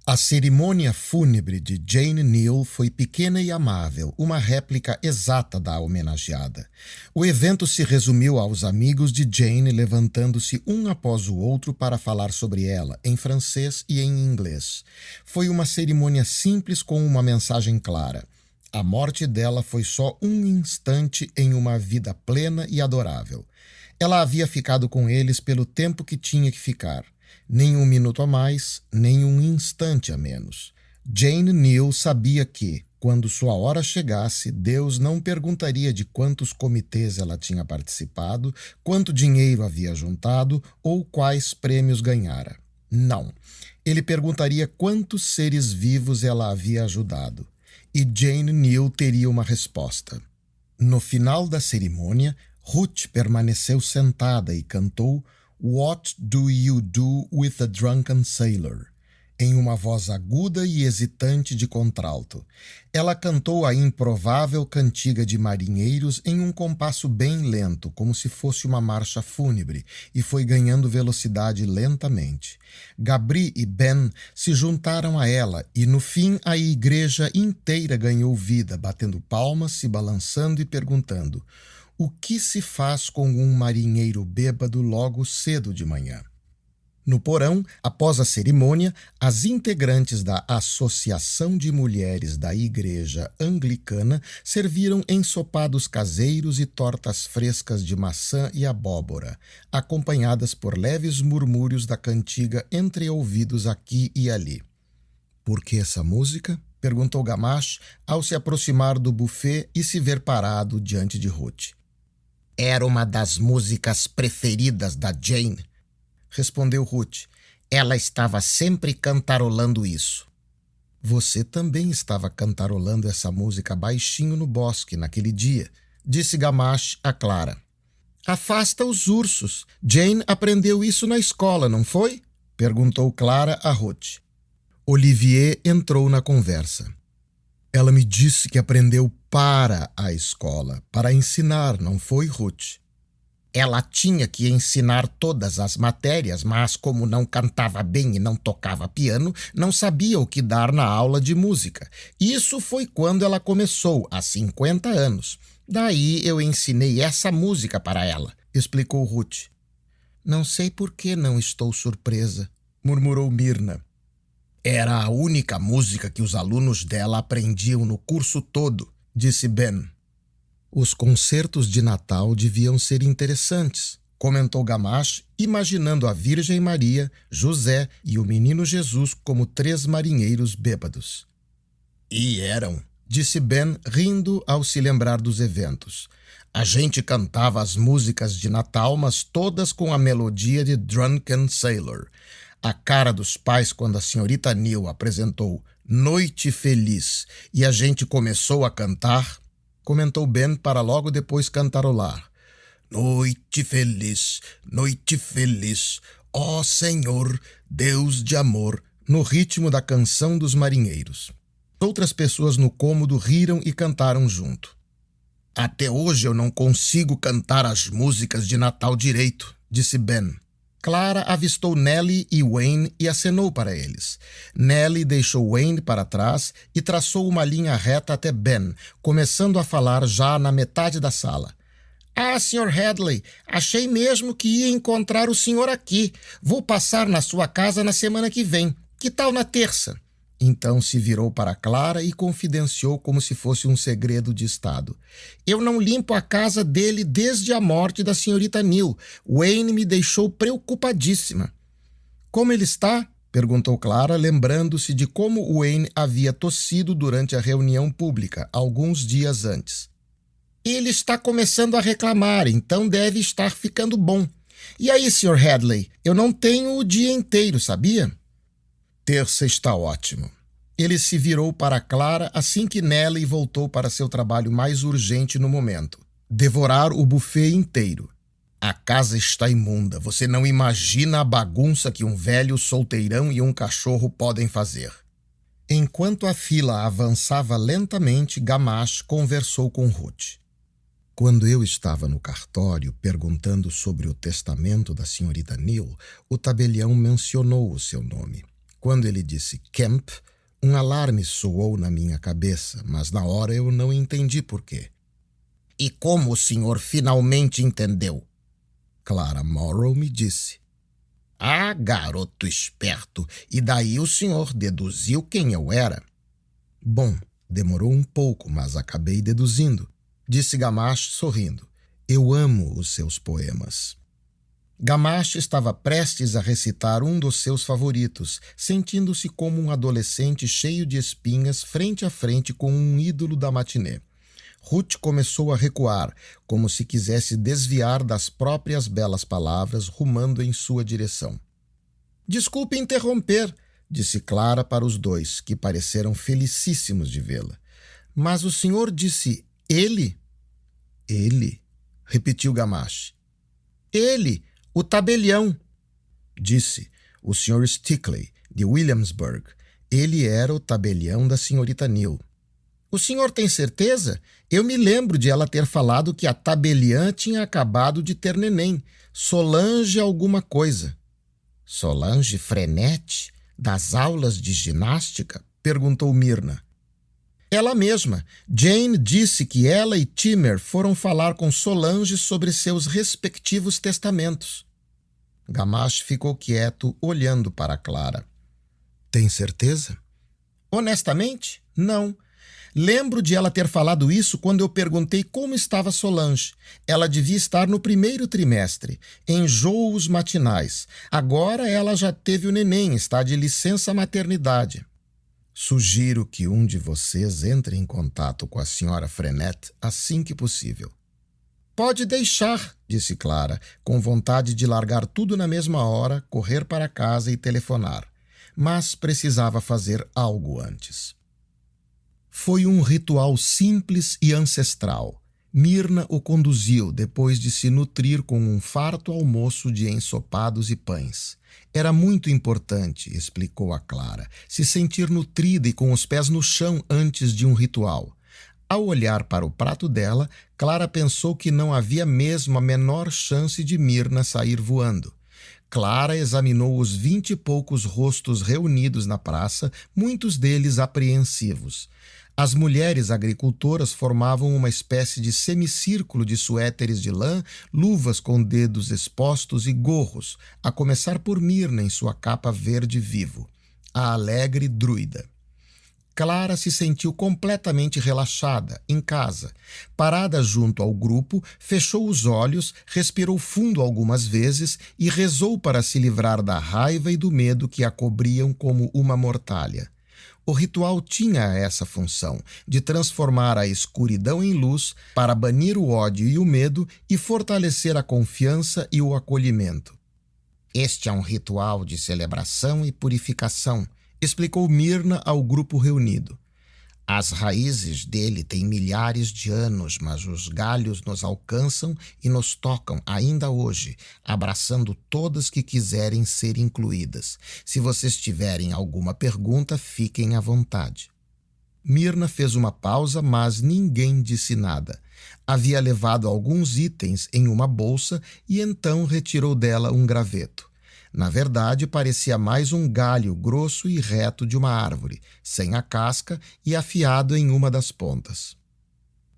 A cerimônia fúnebre de Jane Neal foi pequena e amável, uma réplica exata da homenageada. O evento se resumiu aos amigos de Jane levantando-se um após o outro para falar sobre ela, em francês e em inglês. Foi uma cerimônia simples com uma mensagem clara. A morte dela foi só um instante em uma vida plena e adorável. Ela havia ficado com eles pelo tempo que tinha que ficar. Nem um minuto a mais, nem um instante a menos. Jane Neal sabia que, quando sua hora chegasse, Deus não perguntaria de quantos comitês ela tinha participado, quanto dinheiro havia juntado ou quais prêmios ganhara. Não. Ele perguntaria quantos seres vivos ela havia ajudado. E Jane Neal teria uma resposta. No final da cerimônia, Ruth permaneceu sentada e cantou "What Do You Do with a Drunken Sailor?", em uma voz aguda e hesitante de contralto. Ela cantou a improvável cantiga de marinheiros em um compasso bem lento, como se fosse uma marcha fúnebre, e foi ganhando velocidade lentamente. Gabri e Ben se juntaram a ela, e no fim a igreja inteira ganhou vida, batendo palmas, se balançando e perguntando: o que se faz com um marinheiro bêbado logo cedo de manhã? No porão, após a cerimônia, as integrantes da Associação de Mulheres da Igreja Anglicana serviram ensopados caseiros e tortas frescas de maçã e abóbora, acompanhadas por leves murmúrios da cantiga entreouvidos aqui e ali. "Por que essa música?", perguntou Gamache ao se aproximar do buffet e se ver parado diante de Ruth. "Era uma das músicas preferidas da Jane", respondeu Ruth. "Ela estava sempre cantarolando isso." "Você também estava cantarolando essa música baixinho no bosque naquele dia", disse Gamache a Clara. "Afasta os ursos. Jane aprendeu isso na escola, não foi?", perguntou Clara a Ruth. Olivier entrou na conversa. "Ela me disse que aprendeu para a escola, para ensinar, não foi, Ruth?" "Ela tinha que ensinar todas as matérias, mas como não cantava bem e não tocava piano, não sabia o que dar na aula de música. Isso foi quando ela começou, há 50 anos. Daí eu ensinei essa música para ela", explicou Ruth. "Não sei por que não estou surpresa", murmurou Mirna. "Era a única música que os alunos dela aprendiam no curso todo", disse Ben. "Os concertos de Natal deviam ser interessantes", comentou Gamache, imaginando a Virgem Maria, José e o menino Jesus como 3 marinheiros bêbados. "E eram", disse Ben, rindo ao se lembrar dos eventos. "A gente cantava as músicas de Natal, mas todas com a melodia de Drunken Sailor. A cara dos pais quando a senhorita Neal apresentou Noite Feliz e a gente começou a cantar", comentou Ben para logo depois cantarolar. Noite feliz, ó Senhor, Deus de amor", no ritmo da canção dos marinheiros. Outras pessoas no cômodo riram e cantaram junto. "Até hoje eu não consigo cantar as músicas de Natal direito", disse Ben. Clara avistou Nellie e Wayne e acenou para eles. Nellie deixou Wayne para trás e traçou uma linha reta até Ben, começando a falar já na metade da sala. "Ah, Sr. Hadley, achei mesmo que ia encontrar o senhor aqui. Vou passar na sua casa na semana que vem. Que tal na terça?" Então se virou para Clara e confidenciou como se fosse um segredo de Estado. "Eu não limpo a casa dele desde a morte da senhorita Neal. Wayne me deixou preocupadíssima." "Como ele está?", perguntou Clara, lembrando-se de como Wayne havia tossido durante a reunião pública, alguns dias antes. "Ele está começando a reclamar, então deve estar ficando bom. E aí, Sr. Hadley, eu não tenho o dia inteiro, sabia?" "Terça está ótimo." Ele se virou para Clara assim que Nellie voltou para seu trabalho mais urgente no momento: devorar o buffet inteiro. "A casa está imunda. Você não imagina a bagunça que um velho solteirão e um cachorro podem fazer." Enquanto a fila avançava lentamente, Gamache conversou com Ruth. "Quando eu estava no cartório perguntando sobre o testamento da senhorita Neal, o tabelião mencionou o seu nome. Quando ele disse Kemp, um alarme soou na minha cabeça, mas na hora eu não entendi por quê. E como o senhor finalmente entendeu? Clara Morrow me disse. Ah, garoto esperto! E daí o senhor deduziu quem eu era? Bom, demorou um pouco, mas acabei deduzindo, disse Gamache sorrindo. Eu amo os seus poemas. Gamache estava prestes a recitar um dos seus favoritos, sentindo-se como um adolescente cheio de espinhas frente a frente com um ídolo da matinê. Ruth começou a recuar, como se quisesse desviar das próprias belas palavras, rumando em sua direção. Desculpe interromper, disse Clara para os dois, que pareceram felicíssimos de vê-la. Mas o senhor disse ele? Ele, repetiu Gamache. Ele, o tabelião, disse o Sr. Stickley, de Williamsburg. Ele era o tabelião da senhorita Neal. O senhor tem certeza? Eu me lembro de ela ter falado que a tabeliã tinha acabado de ter neném. Solange alguma coisa. Solange Frenette, das aulas de ginástica? Perguntou Myrna. Ela mesma. Jane disse que ela e Timmer foram falar com Solange sobre seus respectivos testamentos. Gamache ficou quieto, olhando para Clara. Tem certeza? Honestamente, não. Lembro de ela ter falado isso quando eu perguntei como estava Solange. Ela devia estar no primeiro trimestre, enjoos matinais. Agora ela já teve o neném, está de licença maternidade. Sugiro que um de vocês entre em contato com a senhora Frenette assim que possível. Pode deixar, disse Clara, com vontade de largar tudo na mesma hora, correr para casa e telefonar. Mas precisava fazer algo antes. Foi um ritual simples e ancestral. Myrna o conduziu depois de se nutrir com um farto almoço de ensopados e pães. Era muito importante, explicou a Clara, se sentir nutrida e com os pés no chão antes de um ritual. Ao olhar para o prato dela, Clara pensou que não havia mesmo a menor chance de Myrna sair voando. Clara examinou os 20 e poucos rostos reunidos na praça, muitos deles apreensivos. As mulheres agricultoras formavam uma espécie de semicírculo de suéteres de lã, luvas com dedos expostos e gorros, a começar por Myrna em sua capa verde vivo, a alegre druida. Clara se sentiu completamente relaxada, em casa. Parada junto ao grupo, fechou os olhos, respirou fundo algumas vezes e rezou para se livrar da raiva e do medo que a cobriam como uma mortalha. O ritual tinha essa função, de transformar a escuridão em luz para banir o ódio e o medo e fortalecer a confiança e o acolhimento. Este é um ritual de celebração e purificação, explicou Myrna ao grupo reunido. As raízes dele têm milhares de anos, mas os galhos nos alcançam e nos tocam ainda hoje, abraçando todas que quiserem ser incluídas. Se vocês tiverem alguma pergunta, fiquem à vontade. Myrna fez uma pausa, mas ninguém disse nada. Havia levado alguns itens em uma bolsa e então retirou dela um graveto. Na verdade, parecia mais um galho grosso e reto de uma árvore, sem a casca e afiado em uma das pontas.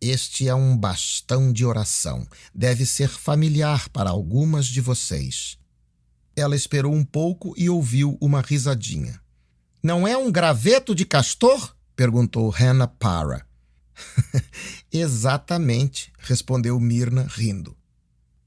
Este é um bastão de oração. Deve ser familiar para algumas de vocês. Ela esperou um pouco e ouviu uma risadinha. Não é um graveto de castor? Perguntou Hannah Parra. Exatamente, respondeu Myrna, rindo.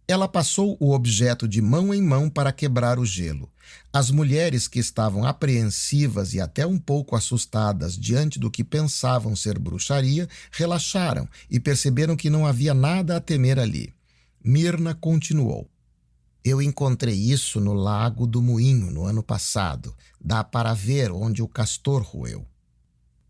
Ela passou o objeto de mão em mão para quebrar o gelo. As mulheres, que estavam apreensivas e até um pouco assustadas diante do que pensavam ser bruxaria, relaxaram e perceberam que não havia nada a temer ali. Myrna continuou. Eu encontrei isso no Lago do Moinho no ano passado. Dá para ver onde o castor roeu.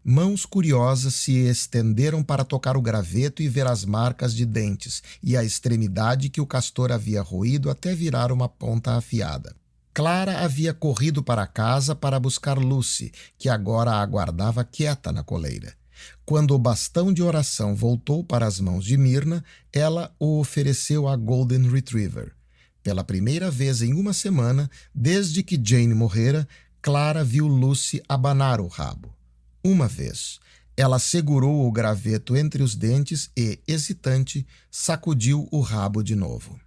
Mãos curiosas se estenderam para tocar o graveto e ver as marcas de dentes e a extremidade que o castor havia roído até virar uma ponta afiada. Clara havia corrido para casa para buscar Lucy, que agora a aguardava quieta na coleira. Quando o bastão de oração voltou para as mãos de Myrna, ela o ofereceu à Golden Retriever. Pela primeira vez em uma semana, desde que Jane morrera, Clara viu Lucy abanar o rabo. Uma vez, ela segurou o graveto entre os dentes e, hesitante, sacudiu o rabo de novo.